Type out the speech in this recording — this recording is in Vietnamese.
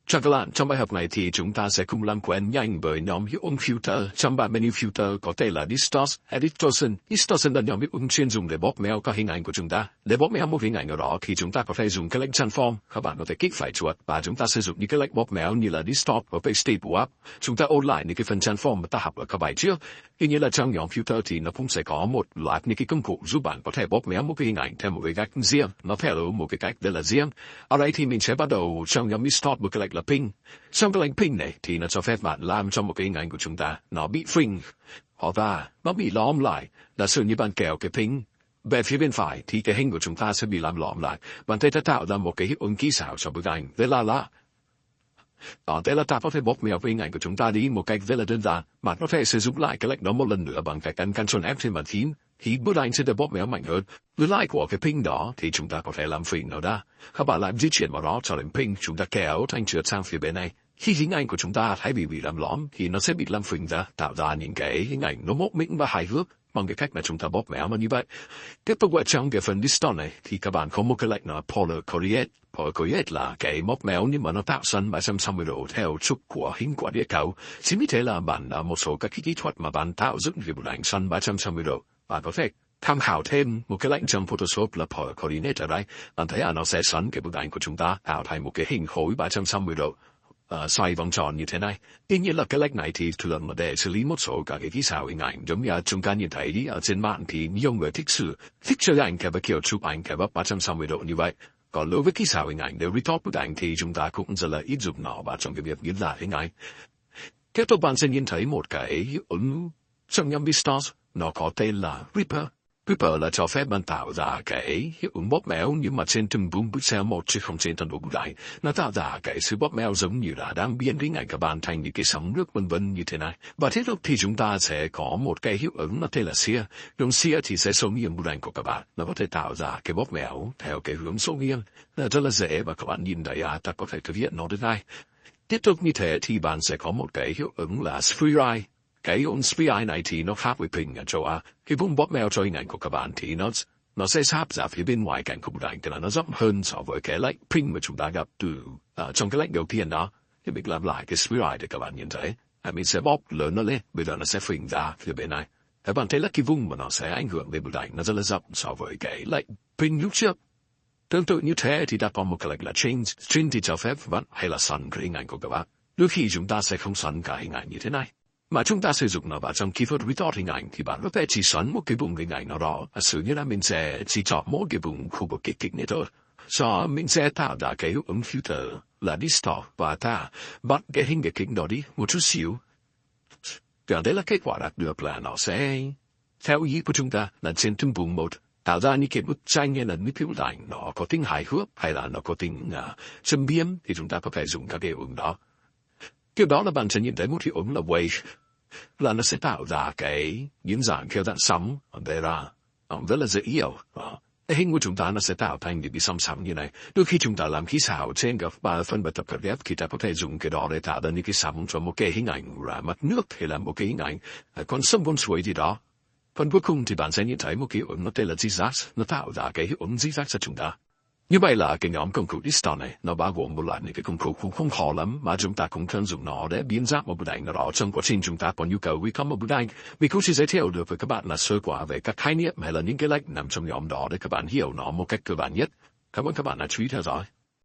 Cho các bạn, trong bài học này thì chúng ta sẽ cùng làm quen nhanh với nhóm hiệu ứng filter. Trong bảng menu filter có thể là Distortion. Distortion là nhóm hiệu ứng chuyên dùng để bóp méo các hình ảnh của chúng ta. Để bóp méo một hình ảnh nào đó thì chúng ta có thể dùng cái lệnh transform. Các bạn có thể kích phải chuột và chúng ta sử dụng những cái lệnh bóp méo như là distort và paste swap. Chúng ta ôn lại những cái phần transform mà ta học ở các bài trước. Tuy nhiên là trong nhóm filter thì nó cũng sẽ có một loạt những cái công cụ giúp bạn có thể bóp méo một cái hình ảnh theo một cái cách riêng. Nó theo một cái cách rất là riêng. Ở đây thì mình sẽ bắt đầu trong nhóm distort một cái lệnh là ping. Trong cái lệnh ping này thì nó cho phép bạn làm cho một cái hình ảnh của chúng ta nó bị phình hoặc là nó bị lõm lại. Giả sử như bạn kéo cái ping về phía bên phải thì cái hình của chúng ta sẽ bị làm lõm lại. Bạn thấy ta tạo ra một cái hiệu ứng kỹ xảo cho bức ảnh. Thế là thế là ta có thể bóp méo với hình ảnh của chúng ta đi một cách rất là đơn giản. Bạn có thể sử dụng lại cái lệnh đó một lần nữa bằng cách ấn Ctrl F trên bàn phím. Thì bức ảnh sẽ được bóp méo mạnh hơn. Với lại của cái ping đó thì chúng ta có thể làm phình nó ra. Các bạn làm di chuyển vào đó cho đến ping, chúng ta kéo thanh trượt sang phía bên này. Khi hình ảnh của chúng ta thay bị làm lõm thì nó sẽ bị làm phình ra, tạo ra những cái hình ảnh nó mốc mĩnh và hài hước bằng cái cách mà chúng ta bóp méo mà như vậy. Tiếp tục ở trong cái phần distort này thì các bạn có một cái lệnh là polar correlate. Polar correlate là cái bóp méo nhưng mà nó tạo sân 360 độ theo trục của hình quả địa cầu. Chính vì thế là bạn đã một số các kỹ thuật mà bạn tạo dựng về một ảnh sân 360 độ. Bạn có thể tham khảo thêm một cái lệnh trong Photoshop là polar coordinate ở đây. Bạn thấy nó sẽ xoắn cái bức ảnh của chúng ta tạo thành một cái hình khối 360 độ. Xoay vòng tròn như thế này. Tuy nhiên là cái lệnh này thì thường là để xử lý một số các cái kỹ xảo hình ảnh giống như chúng ta nhìn thấy ở trên mạng thì nhiều người thích chơi ảnh cái kiểu chụp ảnh cái 360 độ như vậy. Còn đối với kỹ xảo hình ảnh để retort bức ảnh thì chúng ta cũng rất là ít dùng nó vào trong cái việc diễn giải hình ảnh. Tiếp tục bạn sẽ nhìn thấy một cái hiệu ứng trong nhóm Distort, nó có tên là Ripper. Ripper là cho phép bạn tạo ra cái hiệu ứng bóp méo nhưng mà trên từng vùng pixel một chứ không trên toàn bộ bức ảnh. Nó tạo ra cái sự bóp méo giống như là đang biến hình ảnh của bạn thành những cái sóng nước vân vân như thế này. Và tiếp tục thì chúng ta sẽ có một cái hiệu ứng nó tên là Sear. Dùng Sear thì sẽ số nghiêng bức ảnh của các bạn. Nó có thể tạo ra cái bóp méo theo cái hướng số nghiêng. Nó rất là dễ và các bạn nhìn thấy ta có thể thực hiện nó đến đây. Tiếp tục như thế thì bạn sẽ có một cái hiệu ứng là streamline. Cái hiệu ứng streamline này thì nó khác với ping ở chỗ cái vùng bóp méo cho hình ảnh của các bạn thì nó sẽ sáp ra phía bên ngoài cạnh của bức ảnh, tức là nó rộng hơn so với cái lệnh ping mà chúng ta gặp từ trong cái lệnh đầu tiên đó. Thì mình làm lại cái streamline để các bạn nhìn thấy. Mình sẽ bóp lớn nó lên, bây giờ nó sẽ phình ra phía bên này. Các bạn thấy là cái vùng mà nó sẽ ảnh hưởng đến bức ảnh nó rất là rộng so với cái lệnh ping lúc trước. Tương tự như thế thì đã có một cái lệnh là change. Change thì cho phép bạn hay là xoắn cái hình ảnh của các bạn. Đôi khi chúng ta sẽ không xoắn cả hình ảnh như thế này. Mà chúng ta sử dụng nó vào trong kỹ thuật retort hình ảnh thì bạn có thể chỉ xoắn một cái vùng hình ảnh nào đó. Sử như là mình sẽ chỉ chọn một cái vùng khu vực kích này thôi. Sau mình sẽ tạo ra cái hiệu ứng filter là distort và ta bắt cái hình cái kính đó đi một chút xíu. Còn đấy là kết quả đạt được là nó sẽ theo ý của chúng ta là trên từng vùng một tạo ra những cái bức tranh hay là những cái bức ảnh nó có tính hài hước hay là nó có tính châm biếm thì chúng ta có thể dùng các cái hiệu ứng đó. Kiểu đó là bạn sẽ nhìn thấy một hiệu ứng là wave, là nó sẽ tạo ra cái diễn dạng theo dạng sóng, đây là rất là dễ hiểu. Hình của chúng ta nó sẽ tạo thành những cái sóng như này. Đôi khi chúng ta làm kỹ xảo trên các phần bài tập cắt ghép thì ta có thể dùng cái đó để tạo ra những cái sóng cho một cái hình ảnh là mặt nước hay là một cái hình ảnh con sông con suối gì đó. Phần cuối cùng thì bạn sẽ nhìn thấy một cái hiệu ứng nó tên là zigzag, nó tạo ra cái hiệu ứng zigzag cho chúng ta. Như vậy là cái nhóm công cụ Distortion này nó bao gồm một loạt những cái công cụ cũng không khó lắm mà chúng ta cũng cần dùng nó để biến dạng một bức ảnh nào đó trong quá trình chúng ta có nhu cầu recall một bức ảnh. Mình cũng chỉ giới thiệu được với các bạn là sơ qua về các khái niệm hay là những cái lệnh nằm trong nhóm đó để các bạn hiểu nó một cách cơ bản nhất. Cảm ơn các bạn đã chú ý theo dõi.